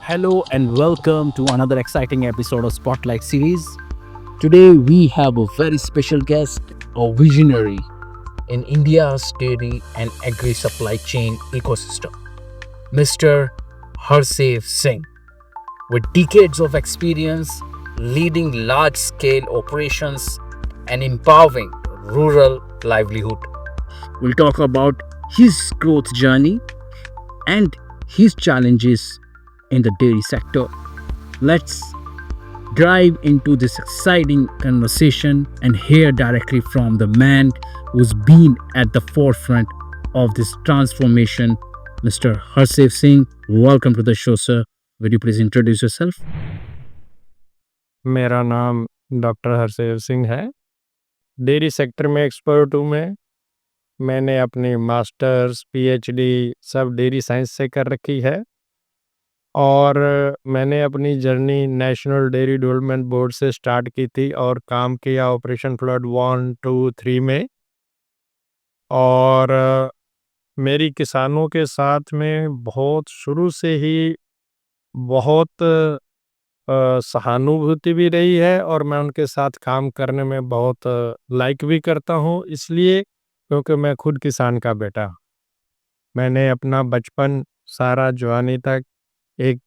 Hello and welcome to another exciting episode of Spotlight series. Today we have a very special guest, a visionary in India's dairy and agri supply chain ecosystem, Mr. Harsev Singh. With decades of experience leading large scale operations and empowering rural livelihood, we'll talk about his growth journey and his challenges in the dairy sector. Let's dive into this exciting conversation and hear directly from the man who's been at the forefront of this transformation, Mr. Harsev Singh. Welcome to the show, sir. Would you please introduce yourself? मेरा नाम doctor हरसेव Singh है। Dairy sector में expert हूँ मैं। मैंने अपनी masters, PhD सब dairy science से कर रखी है और मैंने अपनी journey national dairy development board से स्टार्ट की थी और काम किया ऑपरेशन फ्लड 1, 2, 3 में। और मेरी किसानों के साथ में बहुत शुरू से ही बहुत सहानुभूति भी रही है और मैं उनके साथ काम करने में बहुत लाइक भी करता हूँ, इसलिए क्योंकि मैं खुद किसान का बेटा हूँ। मैंने अपना बचपन सारा जवानी तक एक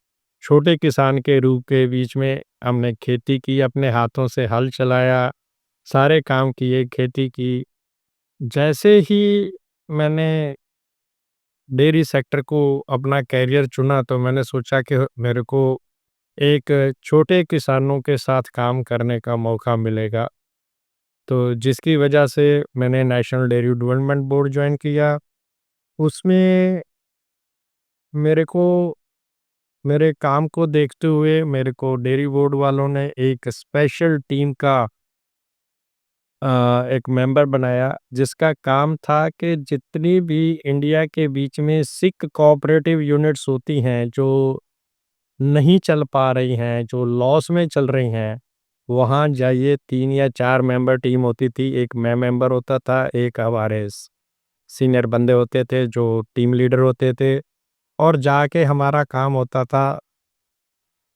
छोटे किसान के रूप के बीच में हमने खेती की, अपने हाथों से हल चलाया, सारे काम किए, खेती की। जैसे ही मैंने डेयरी सेक्टर को अपना कैरियर चुना तो मैंने सोचा कि मेरे को एक छोटे किसानों के साथ काम करने का मौका मिलेगा, तो जिसकी वजह से मैंने national dairy development board join किया। उसमें मेरे को मेरे काम को देखते हुए मेरे को डेयरी बोर्ड वालों ने एक स्पेशल टीम का एक मेंबर बनाया, जिसका काम था कि जितनी भी इंडिया के बीच में सिक कोऑपरेटिव यूनिट्स होती हैं जो नहीं चल पा रही हैं, जो लॉस में चल रही हैं, वहाँ जाइए। 3 या 4 मेंबर टीम होती थी। एक मैं मेंबर होता था, एक हमारे सीनियर बंदे होते थे जो टीम लीडर होते थे, और जाके हमारा काम होता था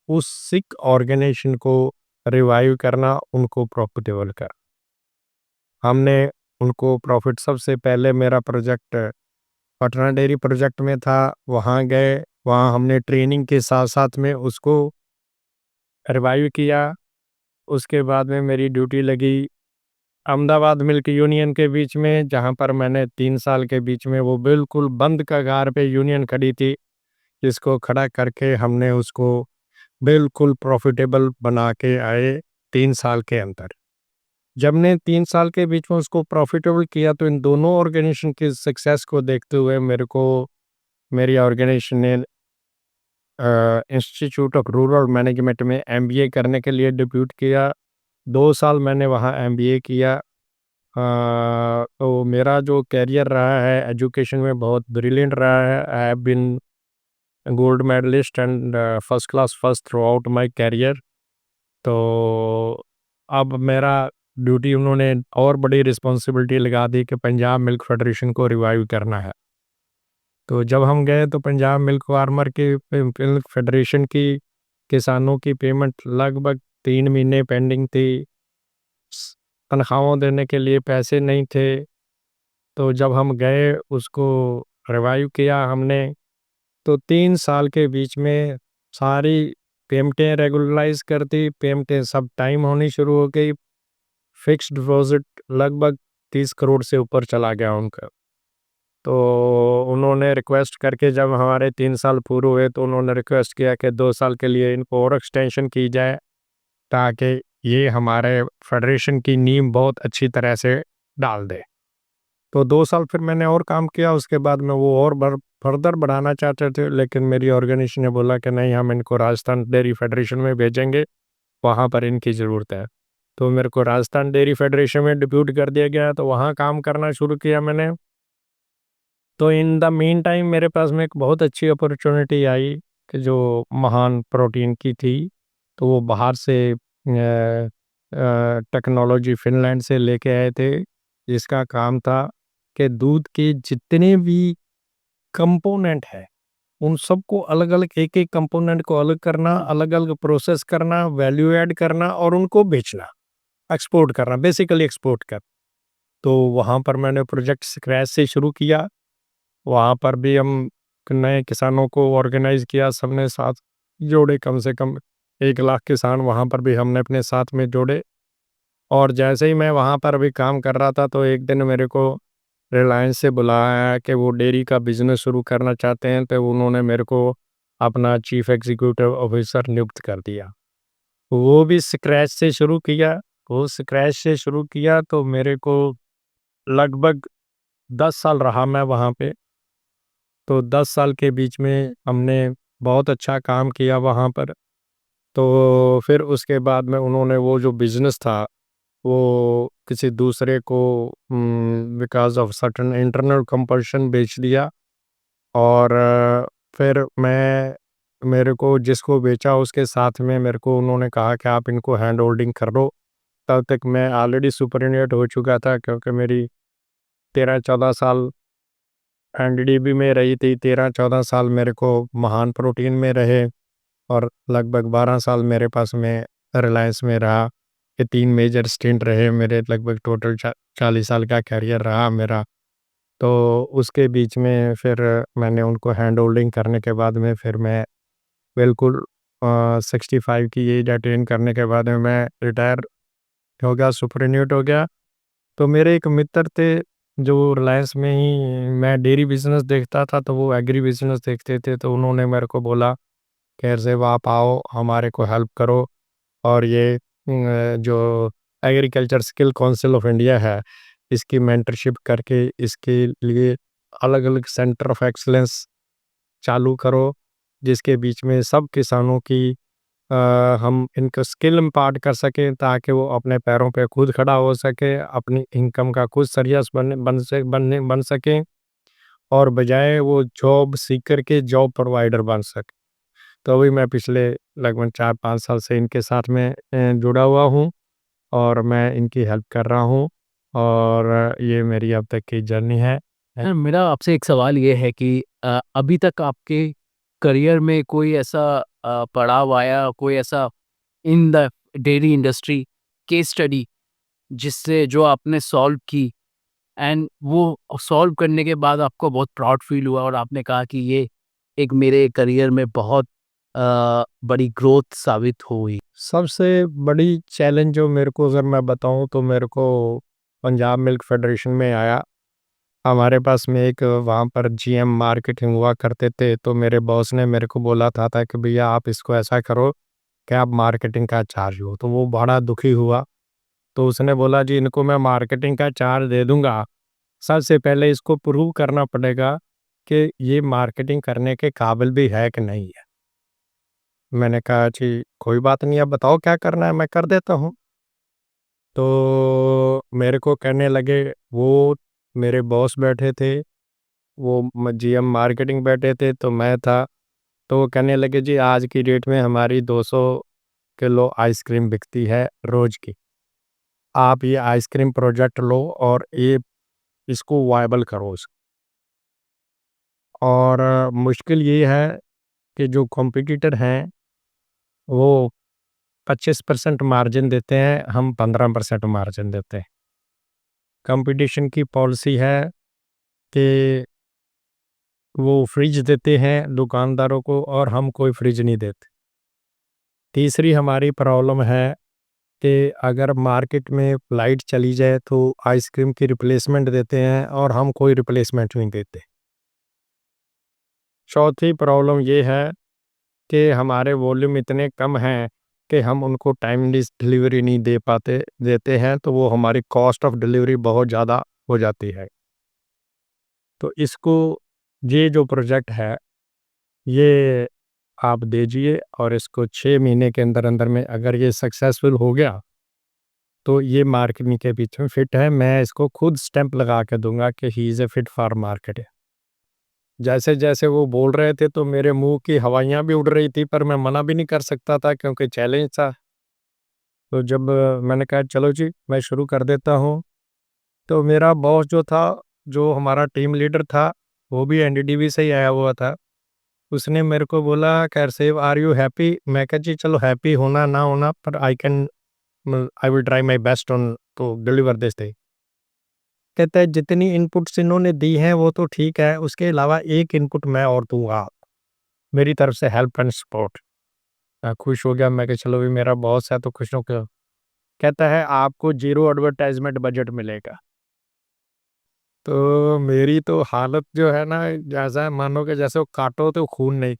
उस सिक ऑर्गेनाइजेशन को रिवाइव करना, उनको प्रॉफिटेबल कर। हमने उनको प्रॉफिट सबसे पहले मेरा प्रोजेक्ट पटना डेयरी प्रोजेक्ट में था, वहाँ गए, वहाँ हमने ट्रेनिंग के साथ साथ में उसको रिवाइव किया। उसके बाद में मेरी ड्यूटी लगी अहमदाबाद मिल्क यूनियन के बीच में, जहाँ पर मैंने 3 साल के बीच में वो बिल्कुल बंद कगार पे यूनियन खड़ी थी, जिसको खड़ा करके हमने उसको बिल्कुल प्रॉफिटेबल बना के आए 3 साल के अंदर। जब ने 3 साल के बीच में उसको प्रॉफिटेबल किया तो इन दोनों ऑर्गेनाइजेशन की सक्सेस को देखते हुए मेरे को मेरी ऑर्गेनाइजेशन ने इंस्टीट्यूट ऑफ रूरल मैनेजमेंट में एमबीए करने के लिए डिप्यूट किया। 2 साल मैंने वहाँ एमबीए किया। तो मेरा जो करियर रहा है एजुकेशन में बहुत ब्रिलियंट रहा है। I have been gold medalist and first class first throughout my career. तो अब मेरा ड्यूटी उन्होंने और बड़ी रिस्पॉन्सिबिलिटी लगा दी कि पंजाब मिल्क फेडरेशन को रिवाइव करना है। तो जब हम गए तो पंजाब मिल्क फार्मर की मिल्क फेडरेशन की किसानों की पेमेंट लगभग 3 महीने पेंडिंग थी। तनख्वाहों देने के लिए पैसे नहीं थे। तो जब हम गए उसको रिवाइव किया हमने, तो 3 साल के बीच में सारी पेमेंटें रेगुलराइज कर दी, पेमेंटें सब टाइम होनी शुरू हो गई। फिक्स्ड डिपॉजिट लगभग 30 करोड़ से ऊपर चला गया उनका। तो उन्होंने रिक्वेस्ट करके जब हमारे 3 साल पूरे हुए तो उन्होंने रिक्वेस्ट किया कि 2 साल के लिए इनको और एक्सटेंशन की जाए, ताकि ये हमारे फेडरेशन की नींव बहुत अच्छी तरह से डाल दे। तो 2 साल फिर मैंने और काम किया, उसके बाद में वो और फर्दर बढ़ाना चाहते थे, लेकिन मेरी ऑर्गेनाइजेशन ने बोला कि नहीं, हम इनको राजस्थान डेयरी फेडरेशन में भेजेंगे, वहाँ पर इनकी ज़रूरत है। तो मेरे को राजस्थान डेयरी फेडरेशन में डिप्यूट कर दिया गया, तो वहाँ काम करना शुरू किया मैंने। तो इन द मीन टाइम मेरे पास में एक बहुत अच्छी अपॉर्चुनिटी आई कि जो महान प्रोटीन की थी, तो वो बाहर से टेक्नोलॉजी फिनलैंड से लेके आए थे, जिसका काम था कि दूध के जितने भी कंपोनेंट है उन सबको अलग-अलग एक-एक कंपोनेंट को अलग करना, अलग-अलग प्रोसेस करना, वैल्यू ऐड करना और उनको बेचना, एक्सपोर्ट करना, बेसिकली एक्सपोर्ट कर। तो वहाँ पर मैंने प्रोजेक्ट स्क्रैच से शुरू किया। वहाँ पर भी हम नए किसानों को ऑर्गेनाइज़ किया, सबने साथ जोड़े, कम से कम 1 लाख किसान वहाँ पर भी हमने अपने साथ में जोड़े। और जैसे ही मैं वहाँ पर अभी काम कर रहा था, तो एक दिन मेरे को रिलायंस से बुलाया कि वो डेयरी का बिज़नेस शुरू करना चाहते हैं, तो उन्होंने मेरे को अपना चीफ़ एग्ज़ीक्यूटिव ऑफ़िसर नियुक्त कर दिया। वो भी स्क्रैच से शुरू किया। वो स्क्रैच से शुरू किया तो मेरे को लगभग 10 साल रहा मैं वहाँ पे। तो 10 साल के बीच में हमने बहुत अच्छा काम किया वहाँ पर। तो फिर उसके बाद में उन्होंने वो जो बिज़नेस था, वो किसी दूसरे को because of certain internal compulsion बेच दिया। और फिर मेरे को जिसको बेचा उसके साथ में मेरे को उन्होंने कहा कि आप इनको हैंड होल्डिंग कर लो। तब तक मैं ऑलरेडी सुपरिटेंडेंट हो चुका था, क्योंकि मेरी 13-14 साल एनडीडीबी में रही थी, 13-14 साल मेरे को महान प्रोटीन में रहे और लगभग 12 साल मेरे पास में रिलायंस में रहा। ये 3 मेजर स्टिंट रहे मेरे, लगभग टोटल 40 साल का करियर रहा मेरा। तो उसके बीच में फिर मैंने उनको हैंड होल्डिंग करने के बाद में फिर मैं बिल्कुल 65 की एज अटेन करने के बाद में मैं रिटायर हो गया, सुपरन्यूट हो गया। तो मेरे एक मित्र थे, जो रिलायंस में ही, मैं डेयरी बिज़नेस देखता था, तो वो एग्री बिज़नेस देखते थे, तो उन्होंने मेरे को बोला, "खैर ज़ेब आप आओ, हमारे को हेल्प करो और ये जो agriculture skill council of India है, इसकी मेंटरशिप करके इसके लिए अलग-अलग सेंटर ऑफ एक्सीलेंस चालू करो, जिसके बीच में सब किसानों की हम इनको स्किल इम्पार्ट कर सकें, ताकि वो अपने पैरों पे खुद खड़ा हो सके, अपनी इनकम का खुद सोर्स बन सकें और बजाय वो जॉब सीकर के जॉब प्रोवाइडर बन सके।" तो अभी मैं पिछले लगभग 4-5 साल से इनके साथ में जुड़ा हुआ हूँ और मैं इनकी हेल्प कर रहा हूँ और ये मेरी अब तक की जर्नी है। मेरा आपसे एक सवाल ये है कि अभी तक आपके करियर में कोई ऐसा पड़ाव आया, कोई ऐसा in the dairy industry case study जिससे जो आपने सॉल्व की एंड वो सॉल्व करने के बाद आपको बहुत प्राउड फील हुआ और आपने कहा कि ये एक मेरे करियर में बहुत बड़ी ग्रोथ साबित हुई? सबसे बड़ी चैलेंज जो मेरे को अगर मैं बताऊँ, तो मेरे को पंजाब मिल्क फेडरेशन में आया। हमारे पास में एक वहाँ पर जीएम मार्केटिंग हुआ करते थे, तो मेरे बॉस ने मेरे को बोला था कि भैया आप इसको ऐसा करो कि आप मार्केटिंग का चार्ज हो। तो वो बड़ा दुखी हुआ। तो उसने बोला, जी इनको मैं मार्केटिंग का चार्ज दे दूँगा, सबसे पहले इसको प्रूव करना पड़ेगा कि ये मार्केटिंग करने के काबिल भी है कि नहीं है। मैंने कहा, जी कोई बात नहीं, आप बताओ क्या करना है, मैं कर देता हूँ। तो मेरे को कहने लगे, वो मेरे बॉस बैठे थे, वो जीएम मार्केटिंग बैठे थे, तो मैं था। तो वो कहने लगे, जी आज की डेट में हमारी 200 किलो आइसक्रीम बिकती है रोज की। आप ये आइसक्रीम प्रोजेक्ट लो और ये इसको वायबल करो। और मुश्किल ये है कि जो कॉम्पिटिटर हैं, वो 25% मार्जिन देते हैं, हम 15% मार्जिन देते हैं। कंपटीशन की पॉलिसी है कि वो फ्रिज देते हैं दुकानदारों को और हम कोई फ्रिज नहीं देते। तीसरी हमारी प्रॉब्लम है कि अगर मार्केट में लाइट चली जाए तो आइसक्रीम की रिप्लेसमेंट देते हैं और हम कोई रिप्लेसमेंट नहीं देते। चौथी प्रॉब्लम ये है कि हमारे वॉल्यूम इतने कम हैं कि हम उनको टाइमली डिलीवरी नहीं दे पाते, देते हैं तो वो हमारी कॉस्ट ऑफ डिलीवरी बहुत ज़्यादा हो जाती है। तो इसको, ये जो प्रोजेक्ट है, ये आप दीजिए और इसको 6 महीने के अंदर-अंदर में अगर ये सक्सेसफुल हो गया, तो ये मार्केटिंग के बीच में फिट है। मैं इसको खुद स्टैंप लगा के दूँगा कि he is a fit for market. जैसे-जैसे वो बोल रहे थे तो मेरे मुँह की हवाइयाँ भी उड़ रही थी, पर मैं मना भी नहीं कर सकता था क्योंकि चैलेंज था। तो जब मैंने कहा चलो जी, मैं शुरू कर देता हूँ, तो मेरा बॉस जो था, जो हमारा टीम लीडर था, वो भी एनडीडीबी से ही आया हुआ था। उसने मेरे को बोला, "खैर सेव आर यू हैप्पी?" मैं कहा, "जी चलो हैप्पी होना ना होना पर I will try my best on to deliver this thing." कहता है, "जितनी इनपुट्स इन्होंने दी हैं वो तो ठीक है, उसके अलावा एक इनपुट मैं और दूँगा, मेरी तरफ से हेल्प एंड सपोर्ट।" मैं खुश हो गया, मैं कहा चलो भी मेरा बॉस है तो खुश हो गया। कहता है, "आपको ज़ीरो एडवर्टाइज़मेंट बजट मिलेगा।" तो मेरी तो हालत जो है ना, जैसा मानो कि जैसे वो काटो तो खून नहीं।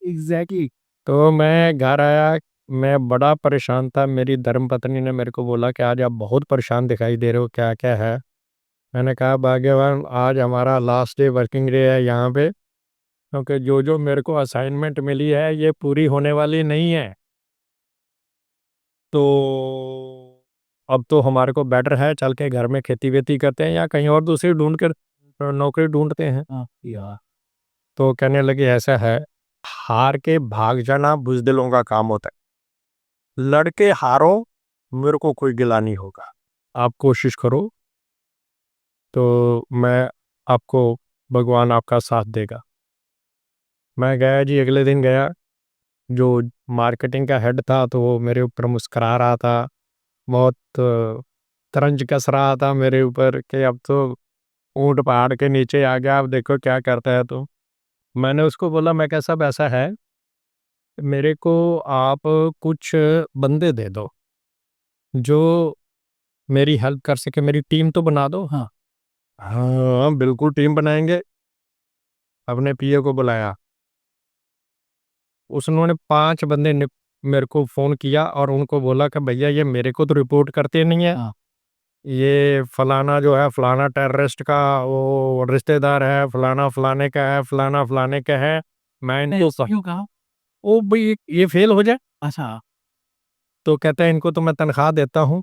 एग्जैक्टली। तो मैं घर आया, मैं बड़ा परेशान था, मेरी धर्मपत्नी ने मेरे को बोला कि आज आप बहुत परेशान दिखाई दे रहे हो, क्या-क्या है? मैंने कहा, भाग्यवान आज हमारा लास्ट डे वर्किंग डे है यहाँ पे, क्योंकि जो-जो मेरे को असाइनमेंट मिली है ये पूरी होने वाली नहीं है। तो अब तो हमारे को बेटर है चल के घर में खेती-वेती करते हैं या कहीं और दूसरी ढूँढ कर नौकरी ढूँढते हैं। हाँ यार। तो कहने लगे ऐसा है, हार के भाग जाना बुज़दिलों का काम होता है। लड़ के हारो, मेरे को कोई गिला नहीं होगा। आप कोशिश करो, तो मैं आपको भगवान आपका साथ देगा। मैं गया जी, अगले दिन गया, जो मार्केटिंग का हेड था तो वो मेरे ऊपर मुस्कुरा रहा था, बहुत तरंज कस रहा था मेरे ऊपर कि अब तो ऊँट पहाड़ के नीचे आ गया, अब देखो क्या करता है तू। मैंने उसको बोला, मैं कहा साहब ऐसा है, मेरे को आप कुछ बंदे दे दो, जो मेरी हेल्प कर सके, मेरी टीम तो बना दो। हाँ। हाँ, बिल्कुल टीम बनाएँगे। अपने पीए को बुलाया, उन्होंने 5 बंदे मेरे को फ़ोन किया और उनको बोला कि भैया ये मेरे को तो रिपोर्ट करते नहीं है, हाँ। ये फलाना जो है फलाना टेररिस्ट का वो रिश्तेदार है, फलाना फलाने का है, फलाना फलाने का है। मैं इनको ऐसा क्यों कहा? ओ भई ये फेल हो जाए, अच्छा। तो कहते हैं इनको तो मैं तनख्वाह देता हूँ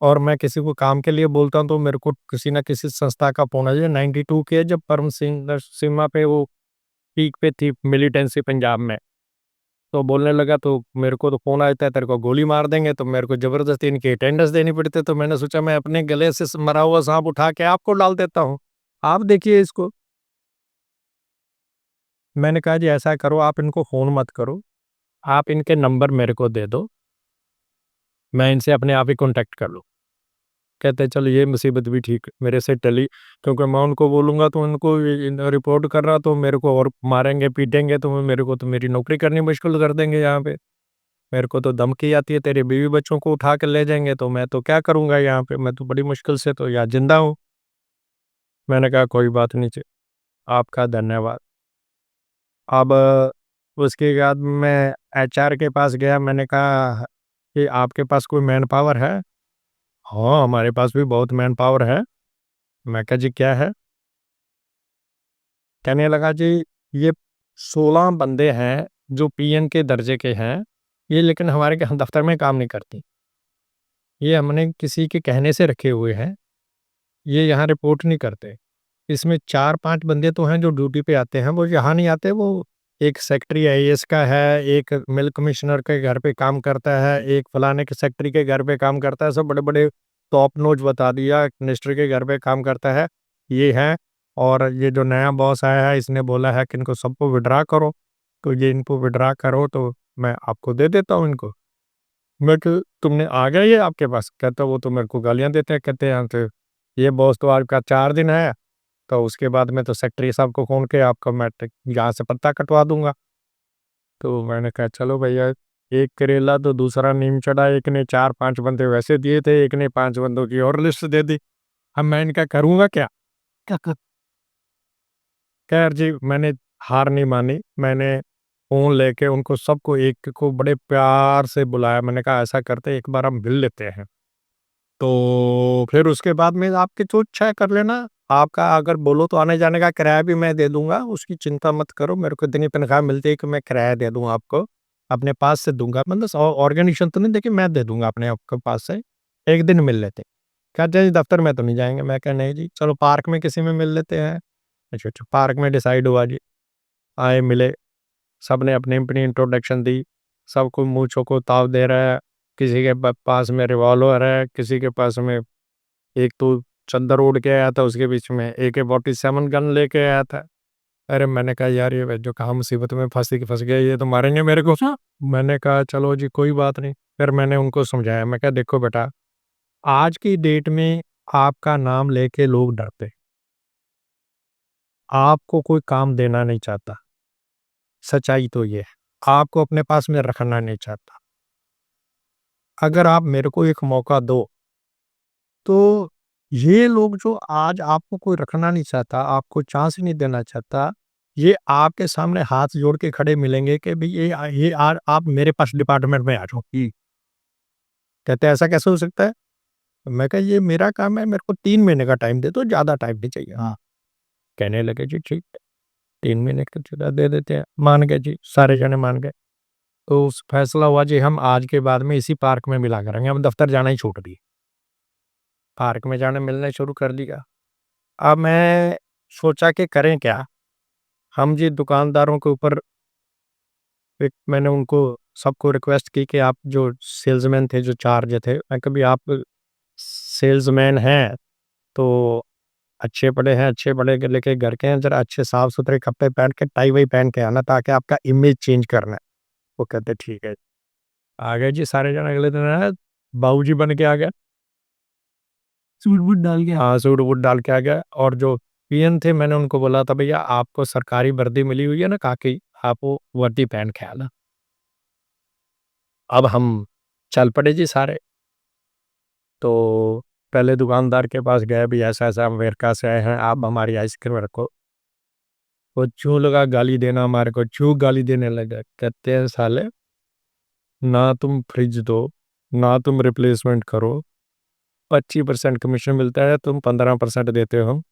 और मैं किसी को काम के लिए बोलता हूँ तो मेरे को किसी न किसी संस्था का फ़ोन आ जाए। 92 के जब परम सिंह नरसिम्हा पे वो पीक पे थी मिलिटेंसी पंजाब में, तो बोलने लगा तो मेरे को तो फ़ोन आता है तेरे को गोली मार देंगे, तो मेरे को ज़बरदस्ती इनकी अटेंडेंस देनी पड़ती है, तो मैंने सोचा मैं अपने गले से मरा हुआ साँप उठा के आपको डाल देता हूँ। आप देखिए इसको। मैंने कहा जी ऐसा करो, आप इनको फ़ोन मत करो, आप इनके नंबर मेरे को दे दो, मैं इनसे अपने आप ही कॉन्टैक्ट कर लूँ। कहते हैं चलो ये मुसीबत भी ठीक मेरे से टली, क्योंकि मैं उनको बोलूँगा तो उनको रिपोर्ट कर रहा तो मेरे को और मारेंगे पीटेंगे, तो मेरे को तो मेरी नौकरी करनी मुश्किल कर देंगे यहाँ पे। मेरे को तो धमकी आती है तेरे बीवी बच्चों को उठा के ले जाएंगे, तो मैं तो क्या करूँगा यहाँ पे, मैं तो बड़ी मुश्किल से तो यहाँ जिंदा हूँ। मैंने कहा कोई बात नहीं जी, आपका धन्यवाद। अब उसके बाद मैं एचआर के पास गया, मैंने कहा कि आपके पास कोई मैन पावर है? हाँ, हमारे पास भी बहुत मैन पावर है। मैं कहा जी क्या है? कहने लगा जी ये 16 बंदे हैं जो पीएन के दर्जे के हैं, ये लेकिन हमारे दफ्तर में काम नहीं करती। ये हमने किसी के कहने से रखे हुए हैं, ये यहाँ रिपोर्ट नहीं करते। इसमें 4-5 बंदे तो हैं जो ड्यूटी पे आते हैं, वो यहाँ नहीं आते, वो एक सेक्रेटरी आईएएस का है, एक मिल्क कमिश्नर के घर पे काम करता है, एक फलाने के सेक्रेटरी के घर पे काम करता है, सब बड़े-बड़े टॉप नॉच बता दिया, मिनिस्टर के घर पे काम करता है, ये है। और ये जो नया बॉस आया है इसने बोला है कि इनको सबको विड्रॉ करो, तो ये इनको विड्रॉ करो तो मैं आपको दे देता हूँ इनको। मैं कहा तुमने आ गया ये आपके पास? कहता वो तो मेरे को गालियाँ देते हैं, कहते हैं तो ये बॉस तो आपका 4 दिन है, तो उसके बाद में तो सेक्रेटरी साहब को फ़ोन किया आपका मैं यहाँ से पत्ता कटवा दूँगा। तो मैंने कहा चलो भैया, एक करेला तो दूसरा नीम चढ़ा, एक ने 4-5 बंदे वैसे दिए थे, एक ने 5 बंदों की और लिस्ट दे दी। अब मैं इनका करूँगा क्या? क्या कर? खैर जी मैंने हार नहीं मानी, मैंने फ़ोन लेके उनको सबको एक को बड़े प्यार से बुलाया, मैंने कहा ऐसा करते हैं एक बार हम मिल लेते हैं। तो फिर उसके बाद में आपकी जो इच्छा है कर लेना। आपका अगर बोलो तो आने-जाने का किराया भी मैं दे दूँगा, उसकी चिंता मत करो। मेरे को इतनी तनख्वाह मिलती है कि मैं किराया दे दूँ आपको, अपने पास से दूँगा। मतलब ऑर्गेनाइज़ेशन तो नहीं देखिए मैं दे दूँगा अपने आपके पास से, एक दिन मिल लेते। कहते जी दफ्तर में तो नहीं जाएँगे। मैं कहा नहीं जी, चलो पार्क में किसी में मिल लेते हैं। अच्छा, अच्छा पार्क में डिसाइड हुआ जी। आए मिले, सबने अपनी-अपनी इंट्रोडक्शन दी, सब कोई मूँछों को ताव दे रहा है, किसी के पास में रिवॉल्वर है, किसी के पास में एक तो चद्दर ओढ़ के आया था, उसके बीच में AK-47 गन लेके आया था। अरे मैंने कहा यार ये जो कहाँ मुसीबत में फँस गया, ये तो मारेंगे मेरे को। मैंने कहा चलो जी कोई बात नहीं। फिर मैंने उनको समझाया, मैं कहा देखो बेटा, आज की डेट में आपका नाम लेके लोग डरते हैं। आपको कोई काम देना नहीं चाहता। सच्चाई तो ये है। आपको अपने पास में रखना नहीं चाहता। अगर आप मेरे को एक मौका दो, तो ये लोग जो आज आपको कोई रखना नहीं चाहता, आपको चांस ही नहीं देना चाहता, ये आपके सामने हाथ जोड़ के खड़े मिलेंगे कि भई ये आप मेरे पास डिपार्टमेंट में आ जाओ। कहते हैं ऐसा कैसे हो सकता है? मैं कहा ये मेरा काम है, मेरे को 3 महीने का टाइम दे दो, ज़्यादा टाइम नहीं चाहिए। हाँ, कहने लगे जी ठीक है, 3 महीने का चलो दे देते हैं। मान गए जी, सारे जने मान गए। तो फैसला हुआ जी हम आज के बाद में इसी पार्क में मिला करेंगे, हम दफ्तर जाना ही छोड़ दिए। पार्क में जाना मिलना शुरू कर दिया। अब मैं सोचा कि करें क्या? हम जी दुकानदारों के ऊपर एक मैंने उनको सबको रिक्वेस्ट की कि आप जो सेल्समैन थे, जो चार्ज थे, मैं कहा भई आप सेल्समैन हैं, तो अच्छे बड़े हैं, अच्छे बड़े के लेके घर के हैं, ज़रा अच्छे साफ-सुथरे कपड़े पहन के, टाई-वाई पहन के आना ताकि आपका इमेज चेंज करना है। वो कहते ठीक है। आ गए जी सारे जने अगले दिन आए, बाबूजी बन के आ गए। सूट-वूट डाल के हाँ, सूट-वूट डाल के आ गया और जो पीएन थे मैंने उनको बोला था भैया आपको सरकारी वर्दी मिली हुई है ना खाकी, आप वो वर्दी पहन के आना। अब हम चल पड़े जी सारे। तो पहले दुकानदार के पास गए भी ऐसा-ऐसा हम अमेरिका से आए हैं, आप हमारी आइसक्रीम रखो। वो यूँ लगा गाली देना हमारे को, यूँ गाली देने लगा। कहते हैं साले ना तुम फ्रिज दो, ना तुम रिप्लेसमेंट करो, 25% कमीशन मिलता है, तुम 15% देते हो।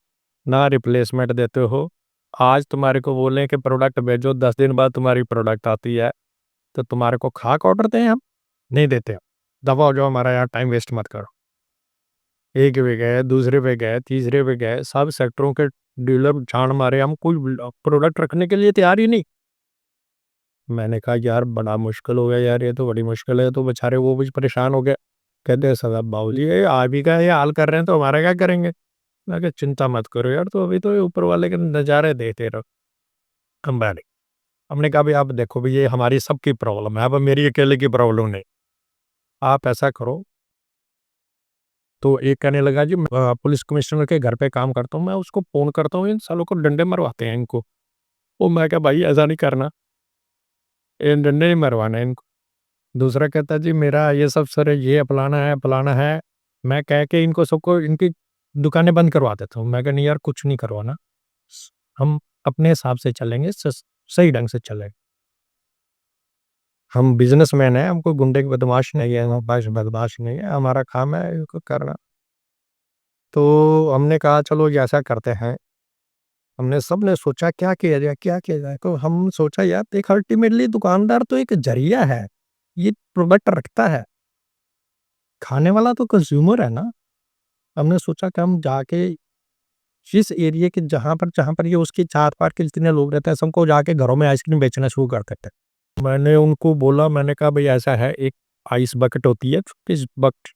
ना रिप्लेसमेंट देते हो। आज तुम्हारे को बोलें कि प्रोडक्ट भेजो, 10 दिन बाद तुम्हारी प्रोडक्ट आती है, तो तुम्हारे को खाक ऑर्डर दें हम? नहीं देते हम। दफ़ा हो जाओ, हमारा यहाँ टाइम वेस्ट मत करो। एक पे गए, दूसरे पे गए, तीसरे पे गए, सब सेक्टरों के डीलर छान मारे, हम कोई प्रोडक्ट रखने के लिए तैयार ही नहीं। मैंने कहा यार बड़ा मुश्किल हो गया यार, ये तो बड़ी मुश्किल है, तो बेचारे वो भी परेशान हो गए। कहते हैं साहब बाबूजी ये आप ही का ये हाल कर रहे हैं तो हमारा क्या करेंगे? मैं कहा चिंता मत करो यार, तो अभी तो ये ऊपर वाले के नज़ारे देखते रहो। अंबानी। हमने कहा भई आप देखो भई ये हमारी सबकी प्रॉब्लम है, अब मेरी अकेले की प्रॉब्लम नहीं। आप ऐसा करो। तो एक कहने लगा जी पुलिस कमिश्नर के घर पे काम करता हूँ, मैं उसको फ़ोन करता हूँ, इन सालों को डंडे मरवाते हैं इनको। वो मैं कहा भाई ऐसा नहीं करना, ये डंडे नहीं मरवाने हैं इनको। दूसरा कहता है जी मेरा ये सब सर ये फलाना है, मैं कह के इनको सबको इनकी दुकानें बंद करवा देता हूँ। मैं कहा नहीं यार कुछ नहीं करवाना, हम अपने हिसाब से चलेंगे, सही ढंग से चलेंगे। हम बिज़नेसमैन हैं, हमको गुंडे बदमाश नहीं है, बदमाश नहीं है, हमारा काम है इनको करना। तो हमने कहा चलो ये ऐसा करते हैं, हमने सबने सोचा क्या किया जाए? तो हम सोचा यार देख अल्टीमेटली दुकानदार तो एक ज़रिया है, ये प्रोडक्ट रखता है, खाने वाला तो कंज़्यूमर है ना। हमने सोचा कि हम जाके जिस एरिया के जहाँ पर ये उसके चार-पाँच के जितने लोग रहते हैं, सबको जाके घरों में आइसक्रीम बेचना शुरू कर देते हैं। मैंने उनको बोला, मैंने कहा भई ऐसा है, एक आइस बकेट होती है, छोटी सी बकेट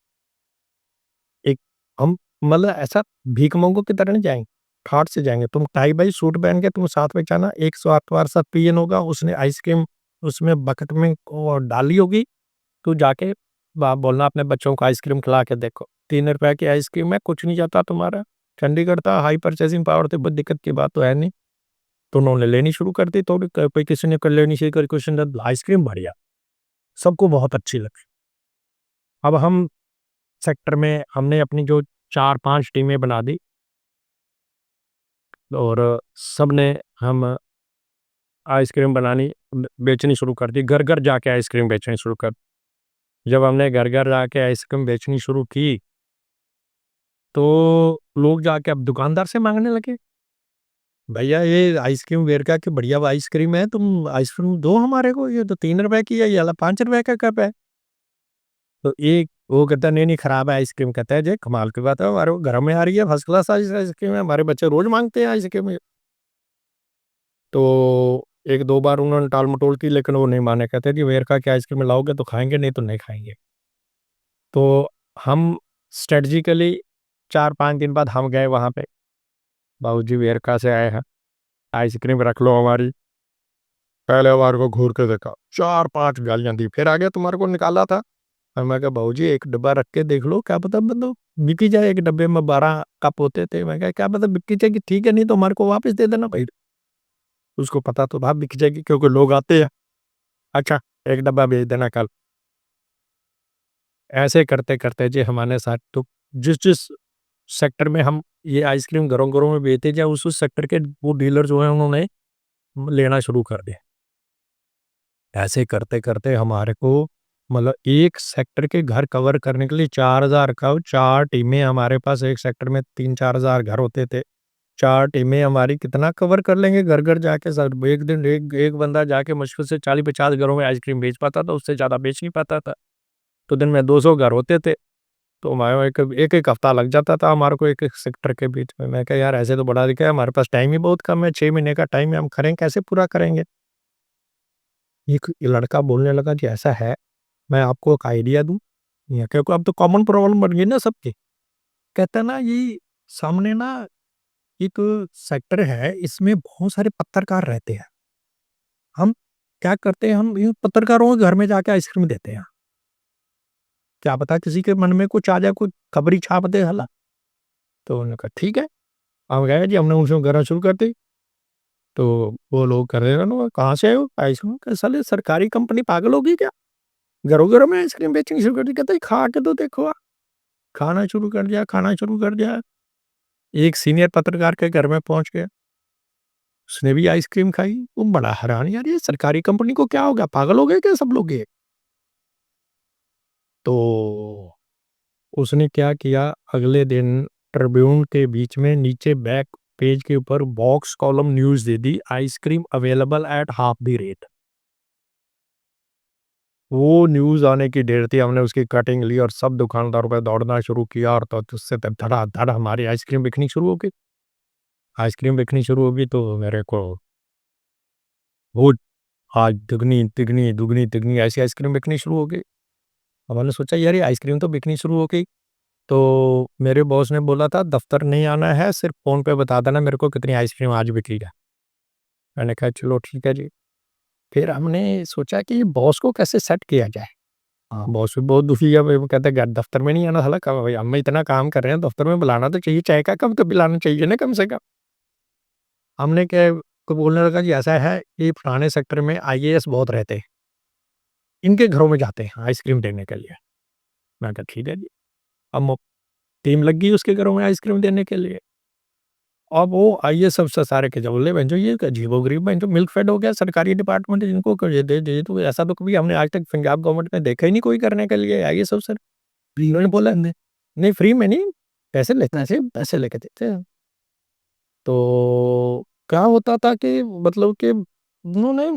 एक हम मतलब ऐसा भीख मंगों की तरह नहीं जाएँगे, ठाट से जाएँगे। तुम टाई-बाई सूट पहन के तुम साथ में जाना, एक सौ तुम्हारे साथ पिएन होगा, उसने आइसक्रीम उसमें बकेट में वो डाली होगी, तू जाके बोलना अपने बच्चों को आइसक्रीम खिला के देखो। ₹3 की आइसक्रीम है, कुछ नहीं जाता तुम्हारा। चंडीगढ़ था, हाई परचेज़िंग पावर थी, कोई दिक्कत की बात तो है नहीं। तो उन्होंने लेनी शुरू कर दी, थोड़ी कोई किसी ने कर लेनी शुरू करी, किसी ने आइसक्रीम बढ़िया, सबको बहुत अच्छी लगी। अब हम सेक्टर में हमने अपनी जो 4-5 टीमें बना दी और सबने हम आइसक्रीम बनानी बेचनी शुरू कर दी, घर-घर जाके आइसक्रीम बेचनी शुरू कर जब हमने घर-घर जाके आइसक्रीम बेचनी शुरू की, तो लोग जाके अब दुकानदार से माँगने लगे, भैया ये आइसक्रीम वेरका की बढ़िया आइसक्रीम है, तुम आइसक्रीम दो हमारे को, ये तो ₹3 की है, ये वाला ₹5 का कप है। तो एक वो कहता है नहीं-नहीं खराब है आइसक्रीम, कहता है जी कमाल की बात है, हमारे को घर में आ रही है फर्स्ट क्लास आइसक्रीम है, हमारे बच्चे रोज़ माँगते हैं आइसक्रीम। तो 1-2 बार उन्होंने टाल-मटोल की लेकिन वो नहीं माने, कहते जी वेरका की आइसक्रीम लाओगे तो खाएँगे, नहीं तो नहीं खाएँगे। तो हम स्ट्रेटजिकली 4-5 दिन बाद हम गए वहाँ पे, बाबूजी वेरका से आए हैं। आइसक्रीम रख लो हमारी। पहले हमारे को घूर के देखा, 4-5 गालियाँ दी, फिर आगे तुम्हारे को निकाला था। और मैं कहा बहू जी एक डब्बा रख के देख लो, क्या पता मतलब बिक ही जाए, एक डब्बे में 12 कप होते थे। मैं कहा क्या पता बिक ही जाएगी, ठीक है नहीं तो हमारे को वापस दे देना भाई। उसको पता तो था बिक जाएगी क्योंकि लोग आते हैं। अच्छा, एक डब्बा भेज देना कल। ऐसे करते-करते जी हमारे साथ तो जिस-जिस सेक्टर में हम ये आइसक्रीम घरों-घरों में बेचते जाए, उस सेक्टर के वो डीलर जो हैं उन्होंने लेना शुरू कर दिया। ऐसे करते-करते हमारे को मतलब एक सेक्टर के घर कवर करने के लिए 4000 का 4 टीमें हमारे पास, एक सेक्टर में 3-4000 घर होते थे। 4 टीमें हमारी कितना कवर कर लेंगे घर-घर जाके सर। एक दिन एक एक बंदा जाके मुश्किल से 40-50 घरों में आइसक्रीम बेच पाता था, उससे ज़्यादा बेच नहीं पाता था। तो दिन में 200 घर होते थे, तो हमारे एक एक-एक हफ्ता लग जाता था हमारे को एक-एक सेक्टर के बीच में। मैं कहा यार ऐसे तो बड़ा दिक्कत है, हमारे पास टाइम ही बहुत कम है, 6 महीने का टाइम है, हम करें कैसे पूरा करेंगे? एक लड़का बोलने लगा जी ऐसा है, मैं आपको एक आइडिया दूँ? ये क्योंकि अब तो कॉमन प्रॉब्लम बन गई ना सबकी। कहता है ना ये सामने ना एक सेक्टर है, इसमें बहुत सारे पत्रकार रहते हैं। हम क्या करते हैं, हम इन पत्रकारों के घर में जाके आइसक्रीम देते हैं। क्या पता किसी के मन में कुछ आ जाए, कोई खबर ही छाप दे साला। तो उन्होंने कहा ठीक है। हम गए जी, हमने उनसे करना शुरू कर दी। तो वो लोग कर रहे हैं ना, कहाँ से आए हो? आइसक्रीम कहा साले सरकारी कंपनी पागल होगी क्या? घरों-घरों में आइसक्रीम बेचनी शुरू कर दी। कहता है खा के तो देखो आप। खाना शुरू कर दिया, खाना शुरू कर दिया। एक सीनियर पत्रकार के घर में पहुँच गया। उसने भी आइसक्रीम खाई। वो बड़ा हैरान, यार ये सरकारी कंपनी को क्या हो गया? पागल हो गए क्या सब लोग ये? तो उसने क्या किया, अगले दिन ट्रिब्यून के बीच में नीचे बैक पेज के ऊपर box column news they the, ice cream available at half the rate. वो न्यूज़ आने की देर थी, हमने उसकी कटिंग ली और सब दुकानदारों पे दौड़ना शुरू किया और तो उससे तब धड़ाधड़ हमारी आइसक्रीम बिकनी शुरू हो गई। आइसक्रीम बिकनी शुरू हो गई तो मेरे को वो आज दुगनी, तिगनी, दुगनी, तिगनी ऐसी आइसक्रीम बिकनी शुरू हो गई। अब मैंने सोचा यार ये आइसक्रीम तो बिकनी शुरू हो गई। तो मेरे बॉस ने बोला था दफ्तर नहीं आना है, सिर्फ़ फ़ोन पे बता देना मेरे को कितनी आइसक्रीम आज बिकी है। मैंने कहा चलो ठीक है जी। फिर हमने सोचा कि बॉस को कैसे सेट किया जाए। हाँ। बॉस भी बहुत दुखी है, वो कहता है दफ्तर में नहीं आना साला, कब भाई हम इतना काम कर रहे हैं, दफ्तर में बुलाना तो चाहिए, चाय का कप तो पिलाना चाहिए ना कम से कम। हमने क्या को बोलने लगा जी ऐसा है, ये फलाने सेक्टर में आईएएस बहुत रहते हैं, इनके घरों में जाते हैं आइसक्रीम देने के लिए। मैं कहा ठीक है जी। अब टीम लग गई उसके घरों में आइसक्रीम देने के लिए। अब वो आईएएस अफ़सर सारे के बोले भैनचोद ये अजीबो-गरीब भैनचोद मिल्क फेड हो गया सरकारी डिपार्टमेंट है, इनको क दे तो ऐसा तो कभी हमने आज तक पंजाब गवर्नमेंट में देखा ही नहीं कोई करने के लिए आईएएस अफ़सर। उन्होंने बोला नहीं फ्री में नहीं, पैसे लेते हैं सिर्फ, पैसे लेके देते हैं। तो क्या होता था कि मतलब कि उन्होंने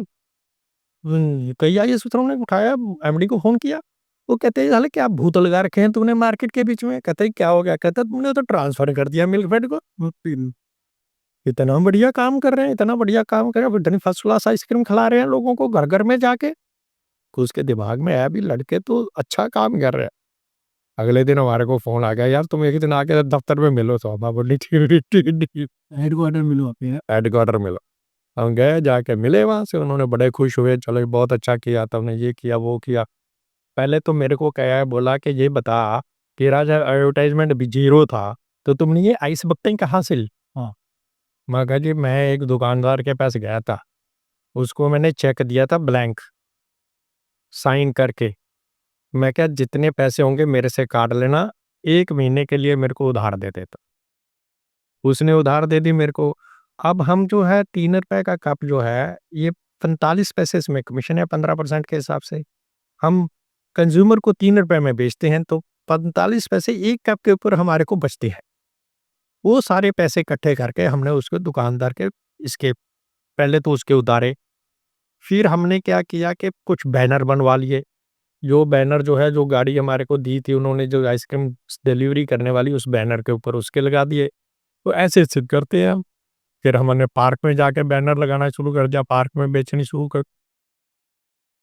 कई आईएएस अफ़सरों ने उठाया, एमडी को फ़ोन किया। वो कहते हैं साले क्या भूत लगा रखे हैं तूने मार्केट के बीच में? कहते हैं क्या हो गया? कहता है तुमने तो ट्रांसफर कर दिया मिल्क फेड को। इतना बढ़िया काम कर रहे हैं, इतना बढ़िया काम कर रहे हैं, इतनी फर्स्ट क्लास आइसक्रीम खिला रहे हैं लोगों को घर-घर में जाके। तो उसके दिमाग में आया भी लड़के तो अच्छा काम कर रहे हैं। अगले दिन हमारे को फ़ोन आ गया, यार तुम एक दिन आके दफ्तर में मिलो। तो हम बोले ठीक ठीक हेडक्वार्टर मिलो आप यहाँ। हेडक्वार्टर मिलो। हम गए, जाके मिले वहाँ से, उन्होंने बड़े खुश हुए, चलो बहुत अच्छा किया तुमने, ये किया, वो किया। पहले तो मेरे को क्या है बोला कि ये बता, तेरा जब एडवर्टाइज़मेंट भी ज़ीरो था, तो तुमने ये आइस बत्ती कहाँ से ली? हाँ। मैं कहा जी मैं एक दुकानदार के पास गया था, उसको मैंने चेक दिया था ब्लैंक, साइन करके। मैं क्या जितने पैसे होंगे मेरे से काट लेना, 1 महीने के लिए मेरे को उधार दे देता। उसने उधार दे दी मेरे को। अब हम जो है ₹3 का कप जो है, ये 45 पैसे इसमें कमीशन है 15% के हिसाब से। हम कंज़्यूमर को ₹3 में बेचते हैं, तो 45 पैसे 1 कप के ऊपर हमारे को बचते हैं। वो सारे पैसे इकट्ठे करके हमने उसको दुकानदार के इसके पहले तो उसके उतारे, फिर हमने क्या किया कि कुछ बैनर बनवा लिए। जो बैनर जो है, जो गाड़ी हमारे को दी थी उन्होंने जो आइसक्रीम डिलीवरी करने वाली, उस बैनर के ऊपर उसके लगा दिए। तो ऐसे-ऐसे करते हैं हम। फिर हमने पार्क में जाके बैनर लगाना शुरू कर दिया, पार्क में बेचनी शुरू कर।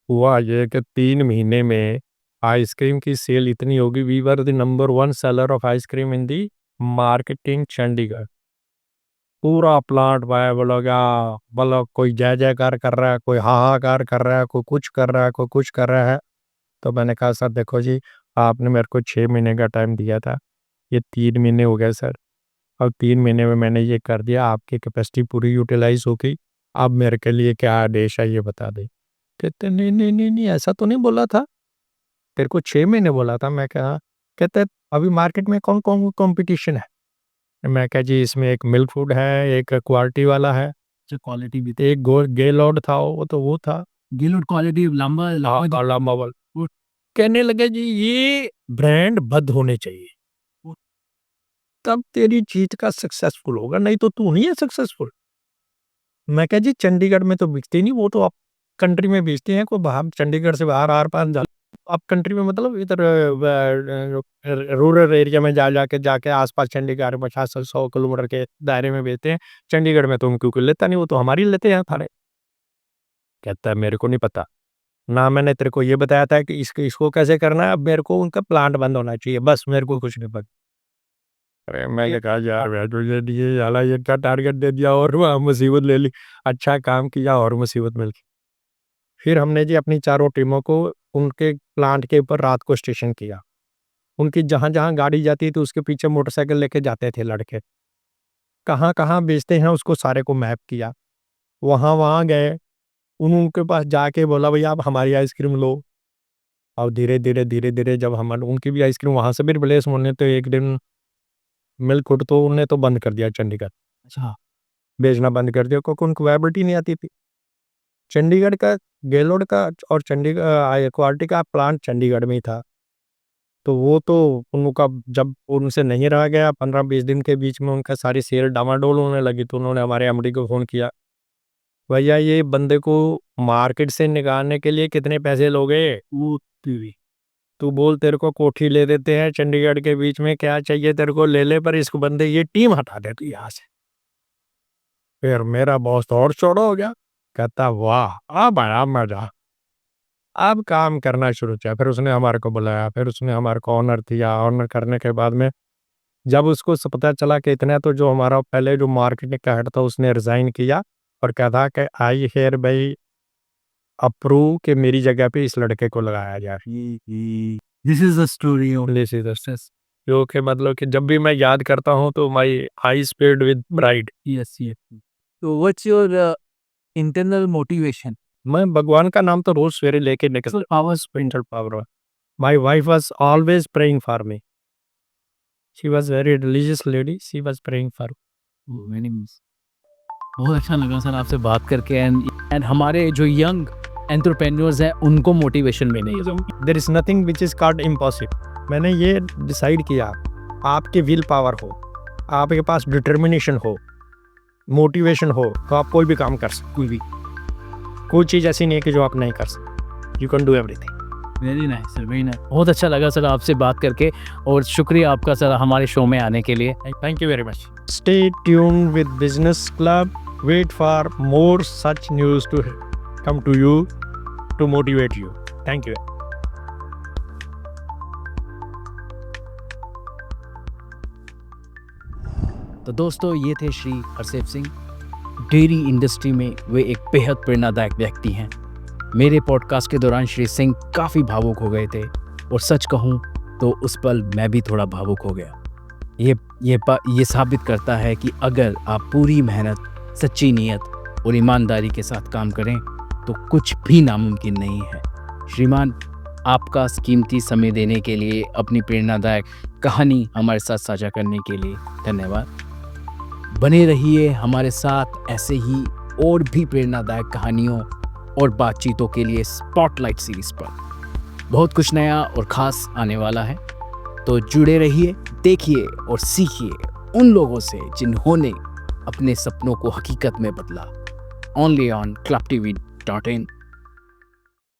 हुआ ये कि 3 महीने में आइसक्रीम की सेल इतनी होगी, we were the number 1 seller of ice cream in the market in Chandigarh. पूरा प्लांट भाई बोलो क्या, बोलो कोई जय जयकार कर रहा है, कोई हाहाकार कर रहा है, कोई कुछ कर रहा है, कोई कुछ कर रहा है। तो मैंने कहा सर देखो जी, आपने मेरे को 6 महीने का टाइम दिया था, ये 3 महीने हो गए सर, अब 3 महीने में मैंने ये कर दिया, आपकी कैपेसिटी पूरी यूटिलाइज़ हो गई, अब मेरे के लिए क्या आदेश है ये बता दें। कहते नहीं, नहीं, नहीं, नहीं ऐसा तो नहीं बोला था, तेरे को 6 महीने बोला था। मैं कहा, कहते अभी मार्केट में कौन-कौन कॉम्पिटिशन है? मैं कहा जी इसमें एक मिल्क फूड है, एक क्वालिटी वाला है, अच्छा क्वालिटी भी एक गेलॉर्ड था वो था। गिलोड क्वालिटी लंबा हाँ, काला मावल। वो कहने लगे जी ये ब्रांड बंद होने चाहिए, तब तेरी चीज़ का सक्सेसफुल होगा, नहीं तो तू नहीं है सक्सेसफुल। मैं कहा जी चंडीगढ़ में तो बिकती नहीं, वो तो आप कंट्री में बेचते हैं, कोई बाहर चंडीगढ़ से बाहर आर-पार जा, आप कंट्री में मतलब इधर रूरल एरिया में जाके आस-पास चंडीगढ़ 50 से 100 किलोमीटर के दायरे में बेचते हैं। चंडीगढ़ में तो क्योंकि लेता नहीं, वो तो हमारी लेते हैं थाने। कहता है मेरे को नहीं पता, ना मैंने तेरे को ये बताया था कि इसको कैसे करना है, अब मेरे को उनका प्लांट बंद होना चाहिए, बस मेरे को कुछ नहीं पता। अरे मैंने कहा यार मैं तो ये दिए साला ये क्या टारगेट दे दिया और वहाँ मुसीबत ले ली। अच्छा काम किया और मुसीबत मिल गई। फिर हमने जी अपनी चारों टीमों को उनके प्लांट के ऊपर रात को स्टेशन किया। उनकी जहाँ-जहाँ गाड़ी जाती थी उसके पीछे मोटरसाइकिल लेके जाते थे लड़के। कहाँ-कहाँ बेचते हैं उसको सारे को मैप किया। वहाँ-वहाँ गए, उनके पास जाके बोला भैया आप हमारी आइसक्रीम लो। और धीरे-धीरे जब हम उनकी भी आइसक्रीम वहाँ से भी रिप्लेस होने, तो एक दिन मिल्क फूड तो उन्होंने तो बंद कर दिया चंडीगढ़। अच्छा बेचना बंद कर दिया क्योंकि उनको वायबिलिटी नहीं आती थी। चंडीगढ़ का गेलोड का और क्वालिटी का प्लांट चंडीगढ़ में ही था। तो वो तो उनका जब उनसे नहीं रहा गया 15-20 दिन के बीच में उनका सारी सेल डामाडोल होने लगी, तो उन्होंने हमारे एमडी को फ़ोन किया, भैया ये बंदे को मार्केट से निकालने के लिए कितने पैसे लोगे? वो टीवी तू बोल तेरे को कोठी ले देते हैं चंडीगढ़ के बीच में, क्या चाहिए तेरे को ले ले, पर इसको बंदे ये टीम हटा दे तू यहाँ से। फिर मेरा बॉस तो और चौड़ा हो गया, कहता वाह! अब आया मज़ा। अब काम करना शुरू किया, फिर उसने हमारे को बुलाया, फिर उसने हमारे को ऑनर किया, ऑनर करने के बाद में जब उसको पता चला कि इतना, तो जो हमारा पहले जो मार्केटिंग का हेड था उसने रिज़ाइन किया और कहा था कि आई हियर बाय अप्रूव कि मेरी जगह पे इस लड़के को लगाया जाए। This is the story of this is success, जो कि मतलब कि जब भी मैं याद करता हूँ तो my eyes filled with pride. Yes yes तो व्हाट्स योर इंटरनल मोटिवेशन मैं भगवान का नाम तो रोज सवेरे लेके निकल powers spiritual power. My wife was always praying for me, she was very religious lady, she was praying for. Many बहुत अच्छा लगा सर आपसे बात करके एंड हमारे जो यंग एंटरप्रेन्योर्स हैं उनको मोटिवेशन मिले। There is nothing which is called impossible. मैंने ये डिसाइड किया, आपकी विल पावर हो, आपके पास डिटर्मिनेशन हो, मोटिवेशन हो, तो आप कोई भी काम कर सकते। कोई चीज़ ऐसी नहीं है कि जो आप नहीं कर सकते। You can do everything. Very nice sir, very nice. बहुत अच्छा लगा सर आपसे बात करके और शुक्रिया आपका सर हमारे शो में आने के लिए। Thank you very much. Stay tuned with business club, wait for more such news to come to you to motivate you. Thank you. तो दोस्तों ये थे श्री हरसेव सिंह। डेयरी इंडस्ट्री में वे एक बेहद प्रेरणादायक व्यक्ति हैं। मेरे पॉडकास्ट के दौरान श्री सिंह काफ़ी भावुक हो गए थे और सच कहूँ तो उस पल मैं भी थोड़ा भावुक हो गया। ये साबित करता है कि अगर आप पूरी मेहनत, सच्ची नीयत और ईमानदारी के साथ काम करें तो कुछ भी नामुमकिन नहीं है। श्रीमान, आपका कीमती समय देने के लिए, अपनी प्रेरणादायक कहानी हमारे साथ साझा करने के लिए धन्यवाद। बने रहिए हमारे साथ ऐसे ही और भी प्रेरणादायक कहानियों और बातचीतों के लिए स्पॉटलाइट सीरीज पर। बहुत कुछ नया और ख़ास आने वाला है, तो जुड़े रहिए, देखिए और सीखिए उन लोगों से जिन्होंने अपने सपनों को हकीकत में बदला। Only on clubtv.in